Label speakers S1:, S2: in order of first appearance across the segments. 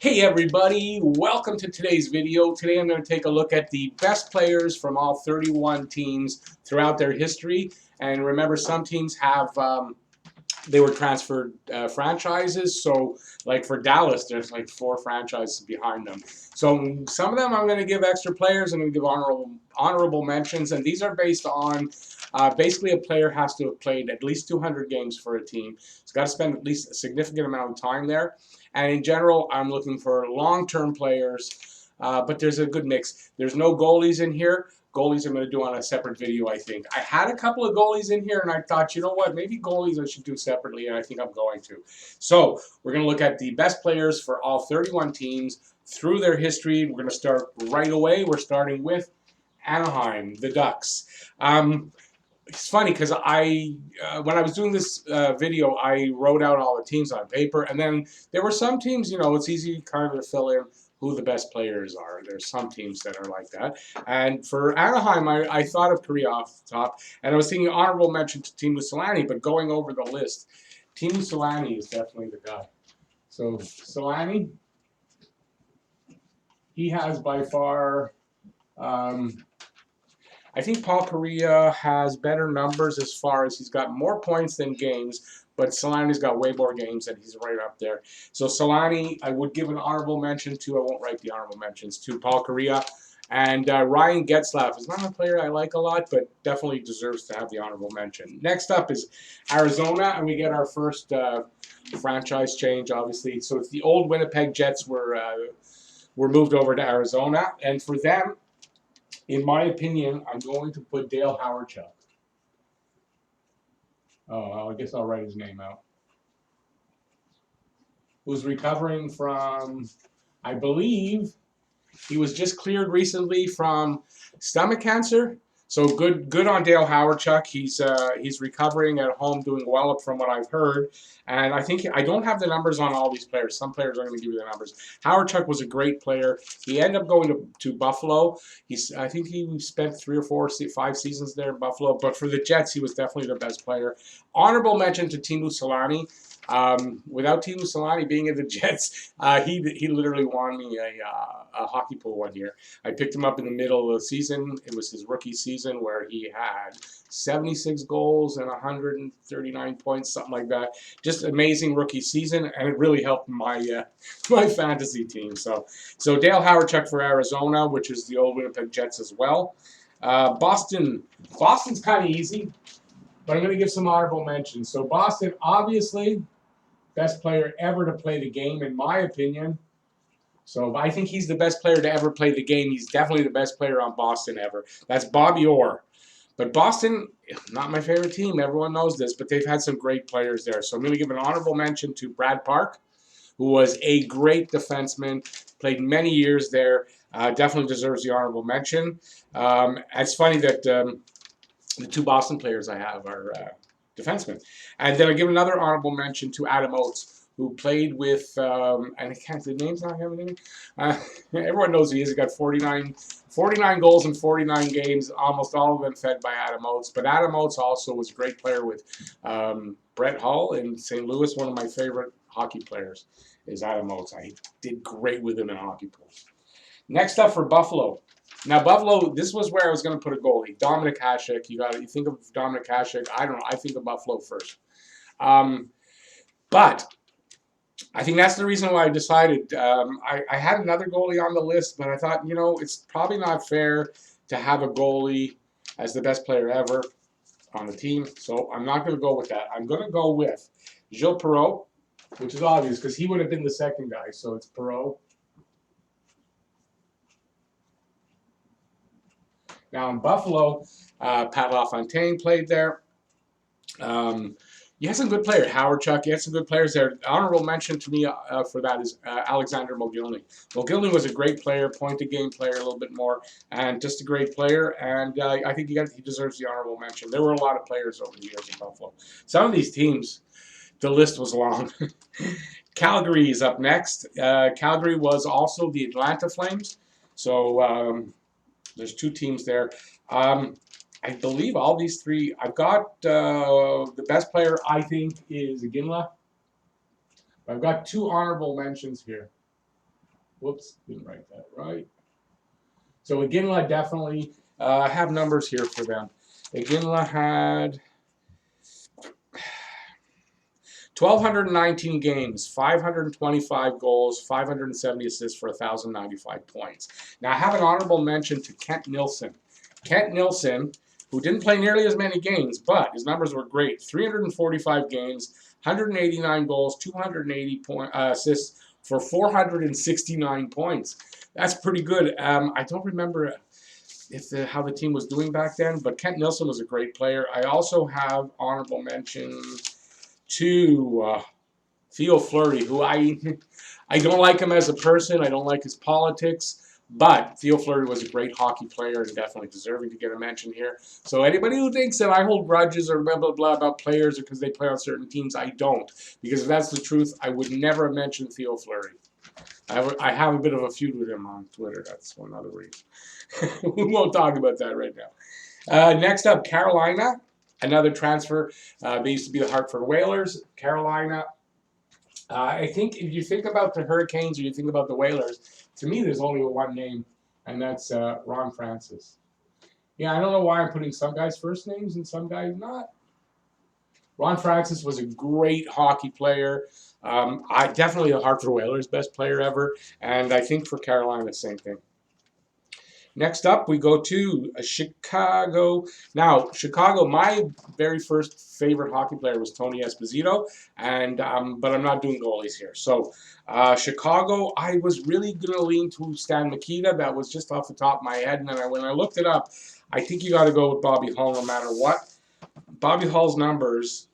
S1: Hey everybody, welcome to today's video. Today I'm going to take a look at the best players from all 31 teams throughout their history. And remember, some teams have, they were transferred franchises. So like for Dallas, there's like 4 franchises behind them. So some of them I'm going to give extra players. I'm going to give honorable mentions. And these are based on basically a player has to have played at least 200 games for a team. He's got to spend at least a significant amount of time there. And in general, I'm looking for long-term players, but there's a good mix. There's no goalies in here. Goalies I'm going to do on a separate video, I think. I had a couple of goalies in here, and I thought, you know what, maybe goalies I should do separately, and I think I'm going to. So we're going to look at the best players for all 31 teams through their history. We're going to start right away. We're starting with Anaheim, the Ducks. It's funny because when I was doing this video, I wrote out all the teams on paper, and then there were some teams, you know, it's easy kind of to fill in who the best players are. There's some teams that are like that. And for Anaheim, I thought of Korea off the top, and I was thinking honorable mention to Teemu Selanne, but going over the list, Teemu Selanne is definitely the guy. So Selanne, he has by far... I think Paul Kariya has better numbers as far as he's got more points than games, but Selanne's got way more games and he's right up there. So Selanne, I would give an honorable mention to. I won't write the honorable mentions to Paul Kariya. And Ryan Getzlaf is not a player I like a lot, but definitely deserves to have the honorable mention. Next up is Arizona, and we get our first franchise change, obviously. So it's the old Winnipeg Jets were moved over to Arizona, and for them, in my opinion, I'm going to put Dale Hawerchuk. Oh, I guess I'll write his name out. Who's recovering from, I believe, he was just cleared recently from stomach cancer. So good on Dale Hawerchuk. He's recovering at home, doing well from what I've heard. And I think I don't have the numbers on all these players. Some players are going to give you the numbers. Hawerchuk was a great player. He ended up going to Buffalo. I think he spent 3 or 4, 5 seasons there in Buffalo. But for the Jets, he was definitely the best player. Honorable mention to Teemu Selanne. Without Teemu Selanne being in the Jets, he literally won me a hockey pool one year. I picked him up in the middle of the season. It was his rookie season where he had 76 goals and 139 points, something like that. Just amazing rookie season, and it really helped my my fantasy team. So Dale Hawerchuk for Arizona, which is the old Winnipeg Jets as well. Boston's kind of easy, but I'm going to give some honorable mentions. So Boston, obviously, best player ever to play the game, in my opinion. So if I think he's the best player to ever play the game, he's definitely the best player on Boston ever. That's Bobby Orr. But Boston, not my favorite team. Everyone knows this, but they've had some great players there. So I'm going to give an honorable mention to Brad Park, who was a great defenseman, played many years there. Definitely deserves the honorable mention. It's funny that the 2 Boston players I have are defensemen. And then I give another honorable mention to Adam Oates, who played with, and I can't, the name's not having everyone knows who he is. He got 49 goals in 49 games, almost all of them fed by Adam Oates. But Adam Oates also was a great player with Brett Hull in St. Louis. One of my favorite hockey players is Adam Oates. I did great with him in hockey pools. Next up for Buffalo. Now, Buffalo, this was where I was going to put a goalie. Dominik Hasek. You think of Dominik Hasek. I don't know. I think of Buffalo first. But I think that's the reason why I decided. I had another goalie on the list, but I thought, you know, it's probably not fair to have a goalie as the best player ever on the team. So I'm not going to go with that. I'm going to go with Gilles Perreault, which is obvious because he would have been the second guy. So it's Perreault. Now in Buffalo, Pat LaFontaine played there. You had some good players. Hawerchuk, you had some good players there. Honorable mention to me for that is Alexander Mogilny. Mogilny was a great player, point-to-game player a little bit more, and just a great player. And I think he deserves the honorable mention. There were a lot of players over the years in Buffalo. Some of these teams, the list was long. Calgary is up next. Calgary was also the Atlanta Flames. So there's 2 teams there. I believe all these 3. I've got the best player, I think, is Iginla. I've got 2 honorable mentions here. Whoops, didn't write that right. So Iginla definitely have numbers here for them. Iginla had 1,219 games, 525 goals, 570 assists for 1,095 points. Now I have an honorable mention to Kent Nilson. Kent Nilson, who didn't play nearly as many games, but his numbers were great. 345 games, 189 goals, 280 assists for 469 points. That's pretty good. I don't remember how the team was doing back then, but Kent Nilson was a great player. I also have honorable mention to Theo Fleury, who I don't like him as a person. I don't like his politics. But Theo Fleury was a great hockey player and definitely deserving to get a mention here. So anybody who thinks that I hold grudges or blah, blah, blah about players or because they play on certain teams, I don't. Because if that's the truth, I would never have mentioned Theo Fleury. I have a bit of a feud with him on Twitter. That's one other reason. We won't talk about that right now. Next up, Carolina. Another transfer. They used to be the Hartford Whalers. Carolina. I think if you think about the Hurricanes or you think about the Whalers, to me there's only one name, and that's Ron Francis. Yeah, I don't know why I'm putting some guys' first names and some guys not. Ron Francis was a great hockey player. I definitely the Hartford Whalers' best player ever, and I think for Carolina the same thing. Next up, we go to Chicago. Now, Chicago, my very first favorite hockey player was Tony Esposito, and but I'm not doing goalies here. So, Chicago, I was really going to lean to Stan Mikita. That was just off the top of my head, and then when I looked it up, I think you got to go with Bobby Hull no matter what. Bobby Hull's numbers,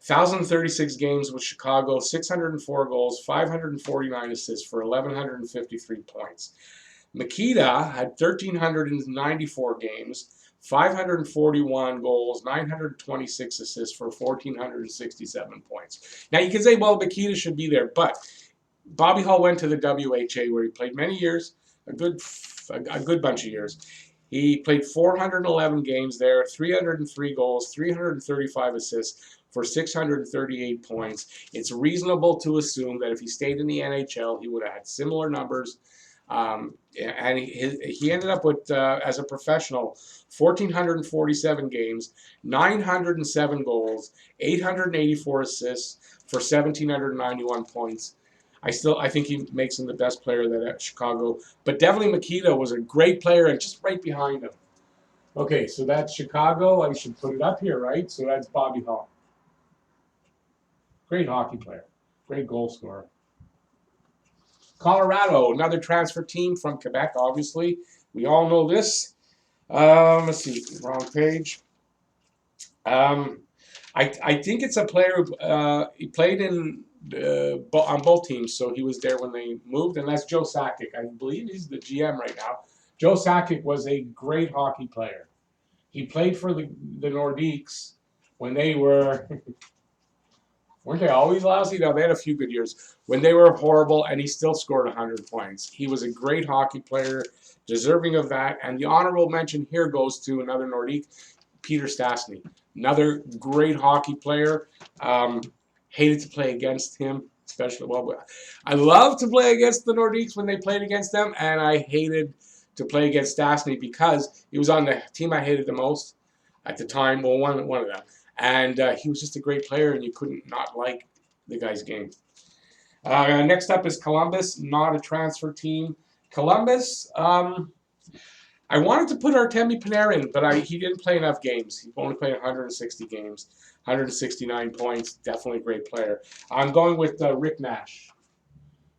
S1: 1,036 games with Chicago, 604 goals, 549 assists for 1,153 points. Mikita had 1,394 games, 541 goals, 926 assists for 1,467 points. Now you can say, well, Mikita should be there, but Bobby Hull went to the WHA where he played many years, a good bunch of years. He played 411 games there, 303 goals, 335 assists for 638 points. It's reasonable to assume that if he stayed in the NHL, he would have had similar numbers. And he ended up with, as a professional, 1,447 games, 907 goals, 884 assists for 1,791 points. I think he makes him the best player that at Chicago. But definitely Mikita was a great player and just right behind him. Okay, so that's Chicago. I should put it up here, right? So that's Bobby Hull. Great hockey player. Great goal scorer. Colorado, another transfer team from Quebec, obviously. We all know this. Let's see, wrong page. I think it's a player he played in on both teams, so he was there when they moved, and that's Joe Sakic. I believe he's the GM right now. Joe Sakic was a great hockey player. He played for the Nordiques when they were... Weren't they always lousy? No, they had a few good years when they were horrible, and he still scored 100 points. He was a great hockey player, deserving of that. And the honorable mention here goes to another Nordique, Peter Stastny. Another great hockey player. Hated to play against him, especially. Well, I loved to play against the Nordiques when they played against them, and I hated to play against Stastny because he was on the team I hated the most at the time. Well, one of them. And he was just a great player, and you couldn't not like the guy's game. Next up is Columbus, not a transfer team. Columbus, I wanted to put Artemi Panarin, but he didn't play enough games. He only played 160 games, 169 points. Definitely a great player. I'm going with Rick Nash.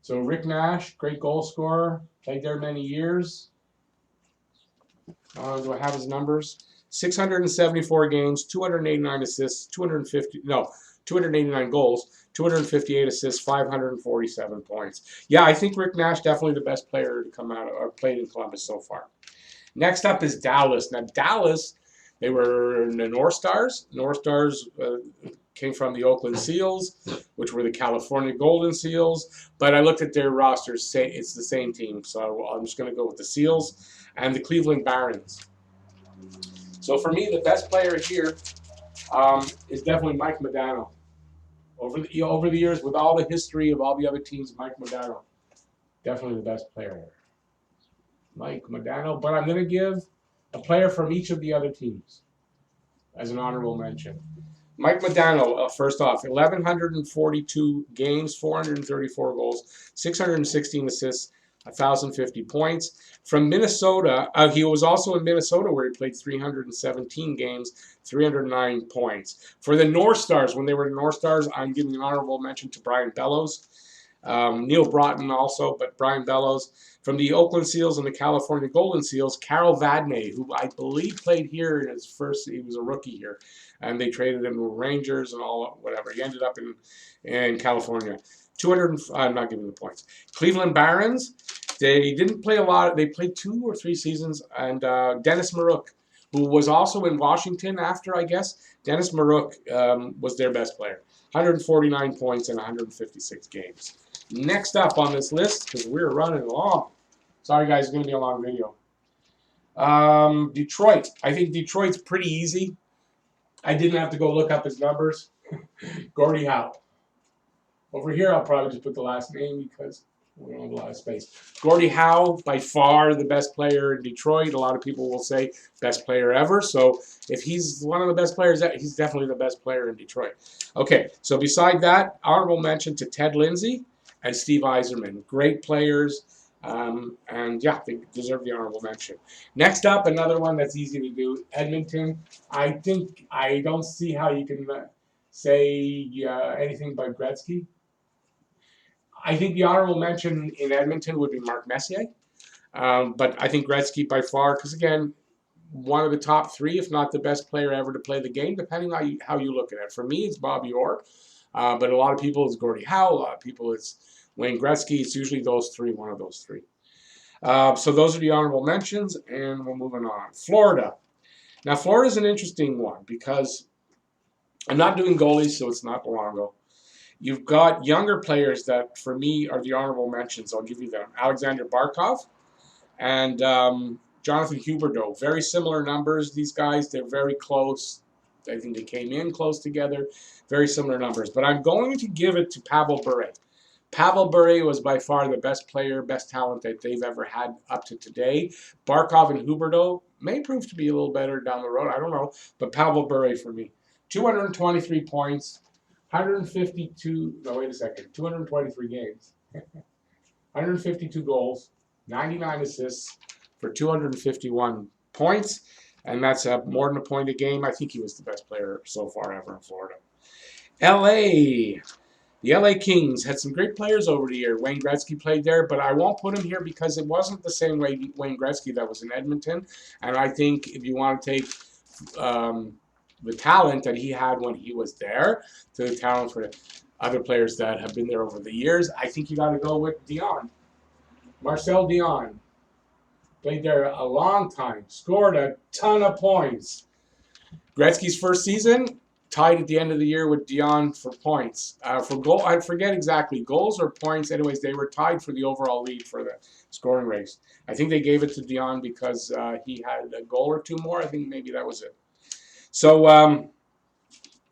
S1: So Rick Nash, great goal scorer, played there many years. Do I have his numbers? 674 games, 289 assists, 289 goals, 258 assists, 547 points. Yeah, I think Rick Nash definitely the best player to come out or played in Columbus so far. Next up is Dallas. Now Dallas, they were the North Stars. North Stars came from the Oakland Seals, which were the California Golden Seals. But I looked at their rosters, it's the same team. So I'm just going to go with the Seals and the Cleveland Barons. So for me, the best player here is definitely Mike Mcdonald. Over the years, with all the history of all the other teams, Mike Mcdonald. Definitely the best player. Mike Modano. But I'm going to give a player from each of the other teams as an honorable mention. Mike Modano, first off, 1,142 games, 434 goals, 616 assists, 1,050 points. From Minnesota, he was also in Minnesota where he played 317 games, 309 points. For the North Stars, when they were the North Stars, I'm giving an honorable mention to Brian Bellows. Neil Broughton also, but Brian Bellows. From the Oakland Seals and the California Golden Seals, Carol Vadnais, who I believe played here in his first, he was a rookie here, and they traded him to Rangers and all, whatever. He ended up in California. 200, I'm not giving the points. Cleveland Barons, they didn't play a lot. They played 2 or 3 seasons, and Dennis Maruk, who was also in Washington after, I guess. Dennis Maruk was their best player. 149 points in 156 games. Next up on this list, because we're running along. Sorry, guys, it's going to be a long video. Detroit. I think Detroit's pretty easy. I didn't have to go look up his numbers. Gordie Howe. Over here, I'll probably just put the last name because we don't have a lot of space. Gordie Howe, by far the best player in Detroit. A lot of people will say best player ever. So if he's one of the best players, he's definitely the best player in Detroit. Okay, so beside that, honorable mention to Ted Lindsay and Steve Yzerman. Great players. And yeah, they deserve the honorable mention. Next up, another one that's easy to do, Edmonton. I don't see how you can say anything but Gretzky. I think the honorable mention in Edmonton would be Mark Messier. But I think Gretzky by far, because again, one of the top 3, if not the best player ever to play the game, depending on how you look at it. For me, it's Bobby Orr. But a lot of people, it's Gordie Howe. A lot of people, it's Wayne Gretzky. It's usually those 3, one of those 3. So those are the honorable mentions, and we're moving on. Florida. Now, Florida's an interesting one because I'm not doing goalies, so it's not Luongo. You've got younger players that, for me, are the honorable mentions. I'll give you them. Alexander Barkov and Jonathan Huberdeau. Very similar numbers, these guys. They're very close. I think they came in close together. Very similar numbers. But I'm going to give it to Pavel Bure. Pavel Bure was by far the best player, best talent that they've ever had up to today. Barkov and Huberdeau may prove to be a little better down the road. I don't know. But Pavel Bure for me. 223 points. 223 games. 152 goals. 99 assists for 251 points. And that's more than a point a game. I think he was the best player so far ever in Florida. L.A. The LA Kings had some great players over the year. Wayne Gretzky played there, but I won't put him here because it wasn't the same way Wayne Gretzky that was in Edmonton. And I think if you want to take the talent that he had when he was there to the talent for other players that have been there over the years, I think you got to go with Dion. Marcel Dion. Played there a long time. Scored a ton of points. Gretzky's first season, tied at the end of the year with Dion for points. For goal, I forget exactly, goals or points. Anyways, they were tied for the overall lead for the scoring race. I think they gave it to Dion because he had a goal or 2 more. I think maybe that was it. So,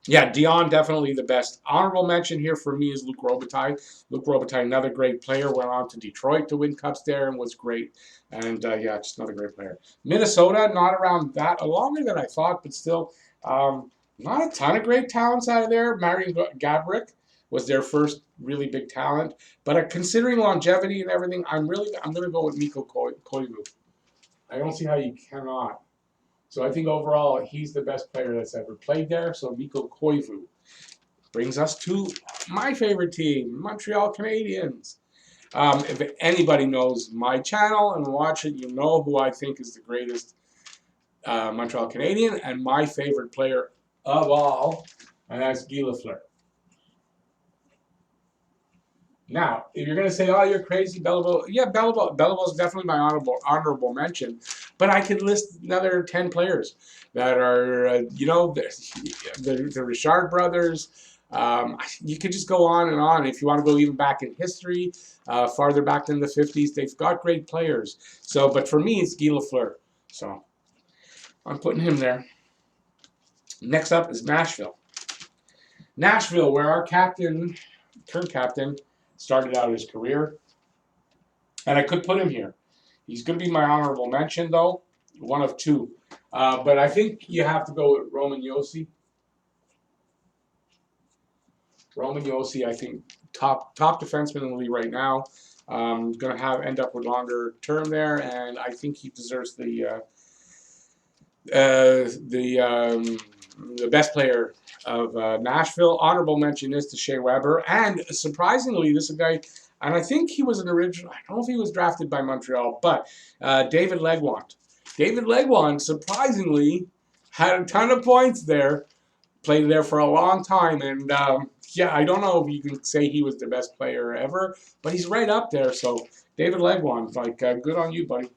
S1: yeah, Dion definitely the best. Honorable mention here for me is Luc Robitaille. Luc Robitaille, another great player, went on to Detroit to win cups there and was great. And, yeah, just another great player. Minnesota, not around that longer than I thought, but still not a ton of great talents out of there. Marian Gaborik was their first really big talent. But considering longevity and everything, I'm going to go with Mikko Koivu. I don't see how you cannot. So I think overall he's the best player that's ever played there. So Mikko Koivu brings us to my favorite team, Montreal Canadiens. If anybody knows my channel and watch it, you know who I think is the greatest Montreal Canadian and my favorite player of all, and that's Guy Lafleur. Now, if you're going to say, oh, you're crazy, Beliveau, yeah, Beliveau is definitely my honorable mention, but I could list another 10 players that are, you know, the Richard brothers. You could just go on and on. If you want to go even back in history, farther back than the 50s, they've got great players. So, but for me, it's Guy Lafleur. So, I'm putting him there. Next up is Nashville. Nashville, where our captain, current captain, started out his career. And I could put him here. He's going to be my honorable mention, though. One of two. But I think you have to go with Roman Josi. Roman Josi, I think, top defenseman in the league right now. Going to end up with longer term there, and I think he deserves the best player of Nashville. Honorable mention is to Shea Weber, and surprisingly, this is a guy, and I think he was an original. I don't know if he was drafted by Montreal, but David Legwand. David Legwand surprisingly had a ton of points there. Played there for a long time, and yeah, I don't know if you can say he was the best player ever, but he's right up there. So David Legwand, like, good on you, buddy.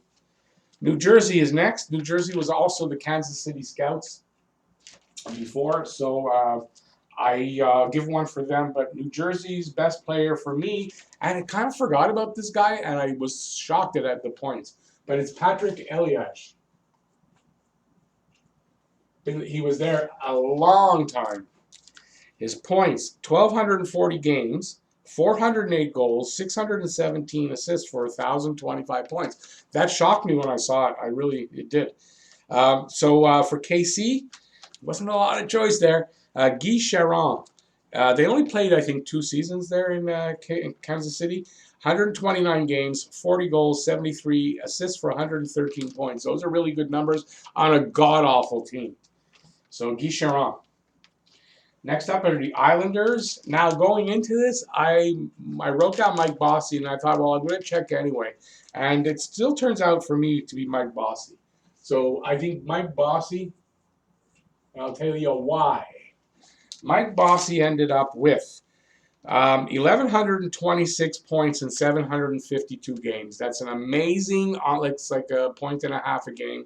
S1: New Jersey is next. New Jersey was also the Kansas City Scouts before, so I give one for them. But New Jersey's best player for me, and I kind of forgot about this guy, and I was shocked at the points, but it's Patrick Elias. He was there a long time. His points, 1,240 games, 408 goals, 617 assists for 1,025 points. That shocked me when I saw it. It did. So for KC, wasn't a lot of choice there. Guy Charon. They only played, I think, 2 seasons there in Kansas City. 129 games, 40 goals, 73 assists for 113 points. Those are really good numbers on a god-awful team. So Guy Charon. Next up are the Islanders. Now going into this, I wrote down Mike Bossy, and I thought, well, I'm going to check anyway. And it still turns out for me to be Mike Bossy. So I think Mike Bossy, and I'll tell you why. Mike Bossy ended up with 1,126 points in 752 games. That's an amazing, it's like a point and a half a game.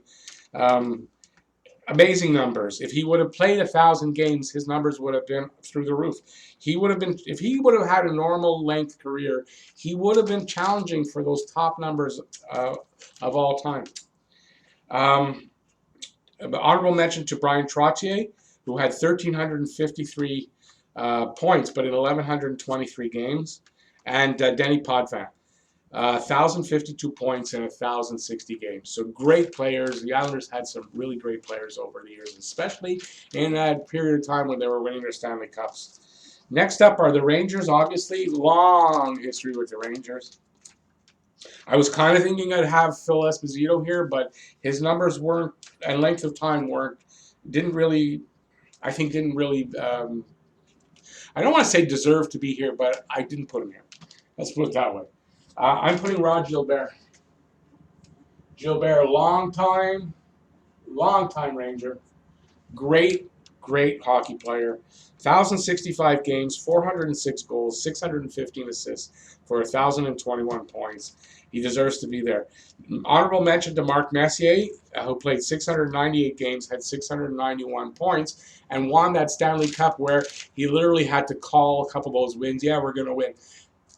S1: Amazing numbers. If he would have played 1,000 games, his numbers would have been through the roof. He would have been, if he would have had a normal length career, he would have been challenging for those top numbers of all time. Honorable mention to Brian Trottier, who had 1,353 points, but in 1,123 games, and Denny Potvin. 1,052 points in 1,060 games. So great players. The Islanders had some really great players over the years, especially in that period of time when they were winning their Stanley Cups. Next up are the Rangers, obviously. Long history with the Rangers. I was kind of thinking I'd have Phil Esposito here, but his numbers weren't, and length of time didn't really, I don't want to say deserve to be here, but I didn't put him here. Let's put it that way. I'm putting Rod Gilbert. Gilbert, long time Ranger. Great hockey player. 1,065 games, 406 goals, 615 assists for 1,021 points. He deserves to be there. Honorable mention to Mark Messier, who played 698 games, had 691 points, and won that Stanley Cup where he literally had to call a couple of those wins. Yeah, we're going to win.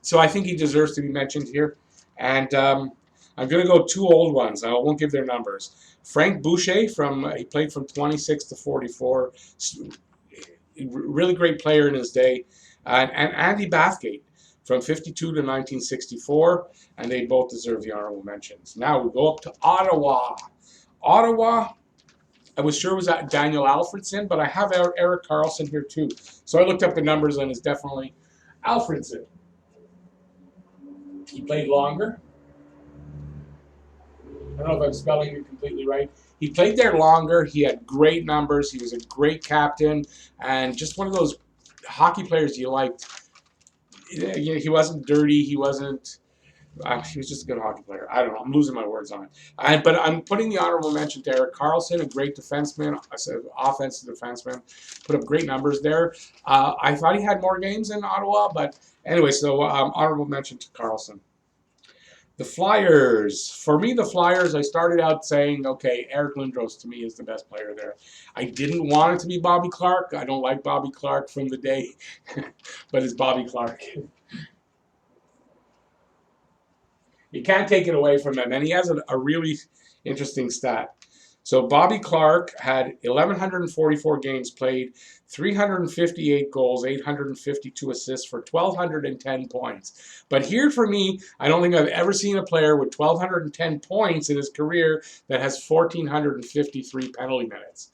S1: So I think he deserves to be mentioned here. And I'm going to go 2 old ones. I won't give their numbers. Frank Boucher, he played from 26 to 44. Really great player in his day. And Andy Bathgate from 52 to 1964. And they both deserve the honorable mentions. Now we go up to Ottawa. Ottawa, I was sure it was Daniel Alfredson, but I have Erik Carlsson here too. So I looked up the numbers, and it's definitely Alfredson. He played longer. I don't know if I'm spelling it completely right. He played there longer. He had great numbers. He was a great captain, and just one of those hockey players you liked. He wasn't dirty. He wasn't. He was just a good hockey player. I don't know. I'm losing my words on it. But I'm putting the honorable mention to Erik Carlsson, a great defenseman, offensive defenseman. Put up great numbers there. I thought he had more games in Ottawa, but anyway, so honorable mention to Carlsson. The Flyers. For me, the Flyers, I started out saying, okay, Eric Lindros to me is the best player there. I didn't want it to be Bobby Clarke. I don't like Bobby Clarke from the day, but it's Bobby Clarke. You can't take it away from him, and he has a really interesting stat. So Bobby Clark had 1,144 games played, 358 goals, 852 assists for 1,210 points. But here for me, I don't think I've ever seen a player with 1,210 points in his career that has 1,453 penalty minutes.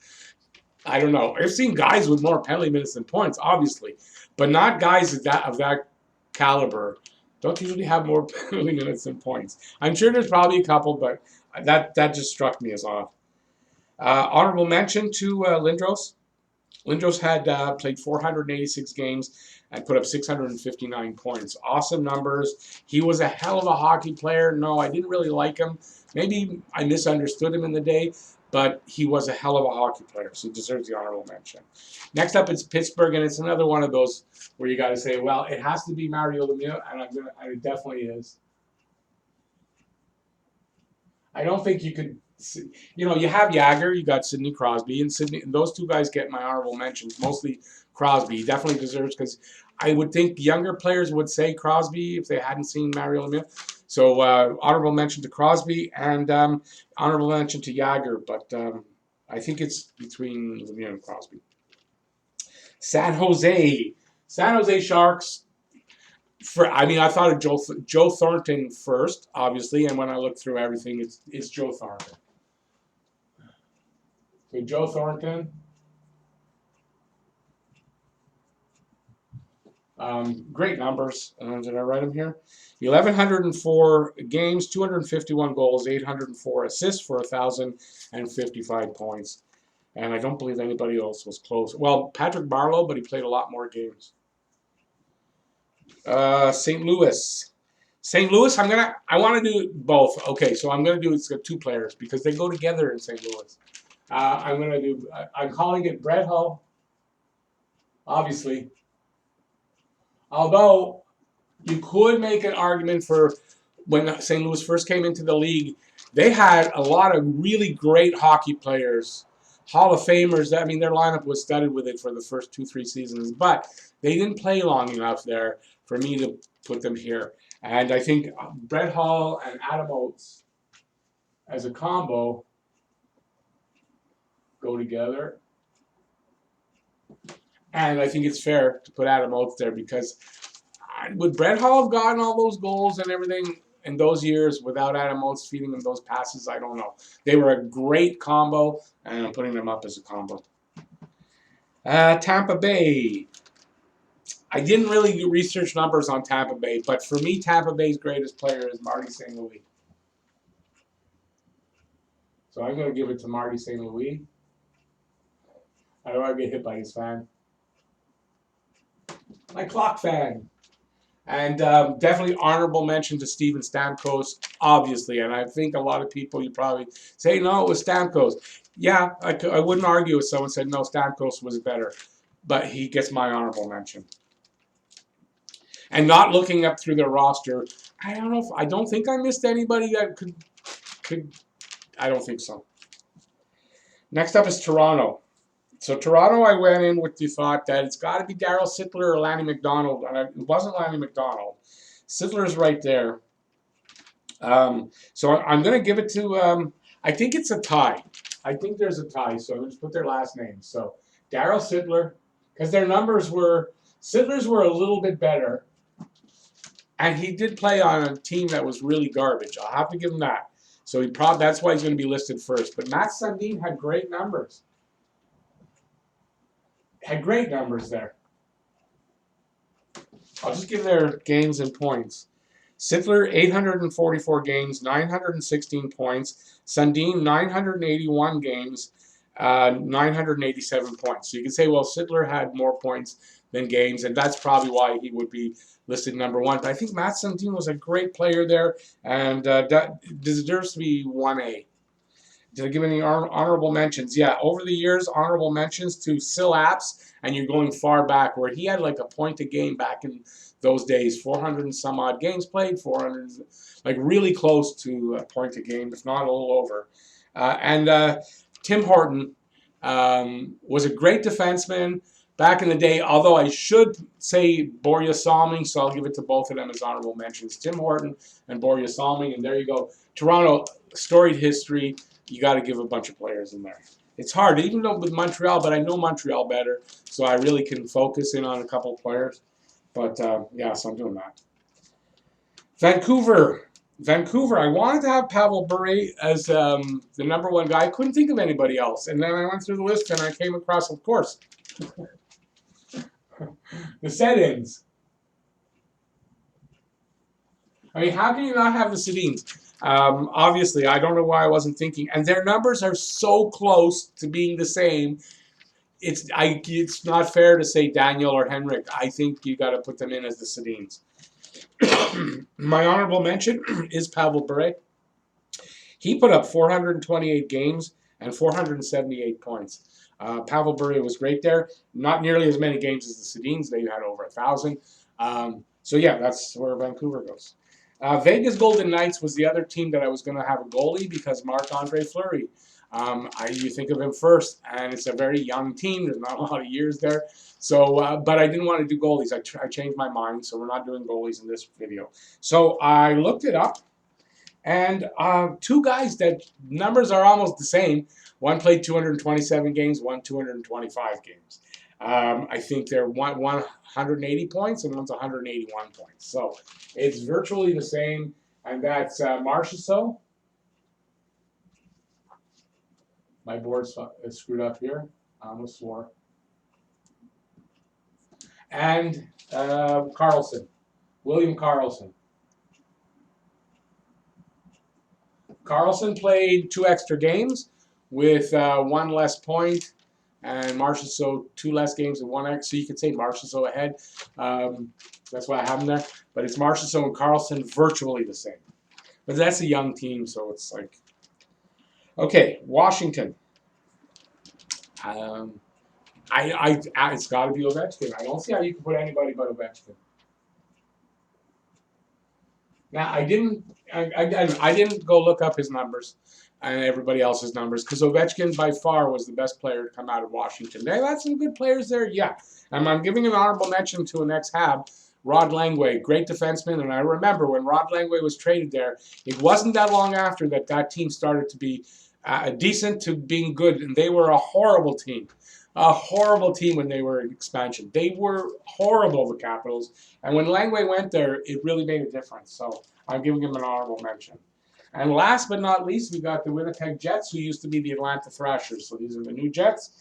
S1: I don't know. I've seen guys with more penalty minutes than points, obviously, but not guys of that caliber. Don't usually have more penalty minutes than points. I'm sure there's probably a couple, but that just struck me as odd. Honorable mention to Lindros. Lindros had played 486 games and put up 659 points. Awesome numbers. He was a hell of a hockey player. No, I didn't really like him. Maybe I misunderstood him in the day, but he was a hell of a hockey player, so he deserves the honorable mention. Next up is Pittsburgh, and it's another one of those where you got to say, well, it has to be Mario Lemieux, and it definitely is. I don't think you could. You have Jagger, you got Sidney Crosby, and those two guys get my honorable mentions. Mostly Crosby, he definitely deserves, because I would think younger players would say Crosby if they hadn't seen Mario Lemieux. So honorable mention to Crosby and honorable mention to Jagger, but I think it's between Lemieux and Crosby. San Jose Sharks. I thought of Joe Thornton first, obviously, and when I looked through everything, it's Joe Thornton. So Joe Thornton. Great numbers. Did I write them here? 1,104 games, 251 goals, 804 assists for 1,055 points. And I don't believe anybody else was close. Well, Patrick Barlow, but he played a lot more games. St. Louis. I want to do both. Okay, so I'm going to do two players because they go together in St. Louis. I'm calling it Brett Hull, obviously. Although you could make an argument for when St. Louis first came into the league, they had a lot of really great hockey players, Hall of Famers. Their lineup was studded with it for the first 2-3 seasons, but they didn't play long enough there for me to put them here. And I think Brett Hull and Adam Oates as a combo go together. And I think it's fair to put Adam Oates there because would Brett Hull have gotten all those goals and everything in those years without Adam Oates feeding him those passes? I don't know. They were a great combo, and I'm putting them up as a combo. Tampa Bay. I didn't really research numbers on Tampa Bay, but for me, Tampa Bay's greatest player is Marty St. Louis. So I'm going to give it to Marty St. Louis. I don't want to get hit by his fan. My clock fan. And definitely honorable mention to Steven Stamkos, obviously. And I think a lot of people, you probably say, no, it was Stamkos. Yeah, I wouldn't argue if someone said, no, Stamkos was better. But he gets my honorable mention. And not looking up through their roster, I don't think I missed anybody that could. I don't think so. Next up is Toronto. So Toronto, I went in with the thought that it's got to be Darryl Sittler or Lanny Mcdonald, and it wasn't Lanny Mcdonald. Sittler's right there. So I'm going to give it to. I think it's a tie. I think there's a tie. So I'm going to put their last names. So Darryl Sittler, because their numbers were Sittler's were a little bit better, and he did play on a team that was really garbage. I'll have to give him that. So that's why he's going to be listed first. But Matt Sundin had great numbers. Had great numbers there. I'll just give their games and points. Sittler, 844 games, 916 points. Sundin, 981 games, 987 points. So you can say, well, Sittler had more points than games, and that's probably why he would be listed number one. But I think Matt Sundin was a great player there, and that deserves to be 1A. Did I give any honorable mentions? Yeah, over the years, honorable mentions to Sil Apps, and you're going far back, where he had like a point a game back in those days, 400 and some odd games played, 400, like really close to a point a game, if not a little over. And Tim Horton was a great defenseman back in the day, although I should say Borja Salming, so I'll give it to both of them as honorable mentions. Tim Horton and Borja Salming, and there you go. Toronto, storied history. you got to give a bunch of players in there. It's hard, even though with Montreal, but I know Montreal better, so I really can focus in on a couple of players. But, yeah, so I'm doing that. Vancouver, I wanted to have Pavel Bure as the #1 guy. I couldn't think of anybody else. And then I went through the list and I came across, of course, the Sedins. I mean, how can you not have the Sedins? Obviously, I don't know why I wasn't thinking. And their numbers are so close to being the same. It's not fair to say Daniel or Henrik. I think you got to put them in as the Sedins. My honorable mention is Pavel Bure. He put up 428 games and 478 points. Pavel Bure was great there. Not nearly as many games as the Sedins. They had over 1,000. So, yeah, that's where Vancouver goes. Vegas Golden Knights was the other team that I was going to have a goalie because Marc-Andre Fleury. You think of him first, and it's a very young team. There's not a lot of years there. So, but I didn't want to do goalies. I changed my mind, so we're not doing goalies in this video. So I looked it up, and two guys that numbers are almost the same. One played 227 games, one 225 games. I think they're one 180 points and one's 181 points. So it's virtually the same, and that's Marchessault. My board's screwed up here. I almost swore. And Carlsson, William Carlsson. Carlsson played 2 extra games with 1 less point, and Marchessault 2 less games and 1 extra. So you could say Marchessault ahead. That's why I have him there. But it's Marchessault and Carlsson virtually the same. But that's a young team, so it's like. Okay, Washington. It's got to be Ovechkin. I don't see how you can put anybody but Ovechkin. Now I didn't go look up his numbers and everybody else's numbers because Ovechkin by far was the best player to come out of Washington. They had some good players there, yeah. And I'm giving an honorable mention to an ex-Hab, Rod Langway, great defenseman. And I remember when Rod Langway was traded there, it wasn't that long after that team started to be decent to being good, and they were a horrible team. A horrible team when they were in expansion. They were horrible, the Capitals. And when Langway went there, it really made a difference. So I'm giving him an honorable mention. And last but not least, we got the Winnipeg Jets, who used to be the Atlanta Thrashers. So these are the new Jets,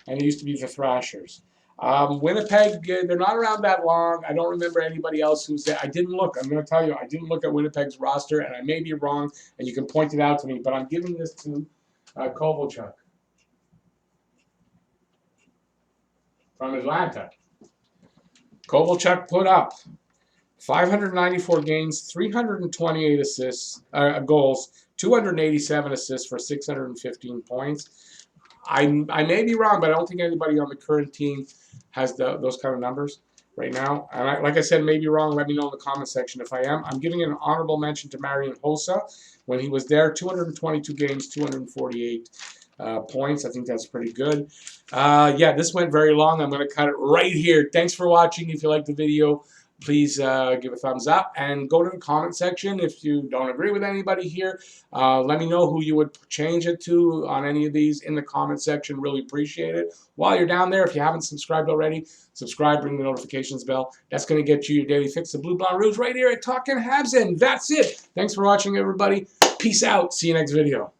S1: and they used to be the Thrashers. Winnipeg, they're not around that long. I don't remember anybody else who's there. I didn't look. I'm going to tell you, I didn't look at Winnipeg's roster, and I may be wrong, and you can point it out to me, but I'm giving this to Kovalchuk from Atlanta. Kovalchuk put up 594 games, 328 assists, goals, 287 assists for 615 points. I may be wrong, but I don't think anybody on the current team has those kind of numbers right now. And like I said, maybe wrong. Let me know in the comment section if I am. I'm giving an honorable mention to Marian Hossa. When he was there, 222 games, 248 points. I think that's pretty good. Yeah, this went very long. I'm going to cut it right here. Thanks for watching. If you liked the video, please give a thumbs up and go to the comment section if you don't agree with anybody here. Let me know who you would change it to on any of these in the comment section. Really appreciate it. While you're down there, if you haven't subscribed already, subscribe, ring the notifications bell. That's going to get you your daily fix of Blue Blonde Rouge right here at Talkin' Habs. And that's it. Thanks for watching, everybody. Peace out. See you next video.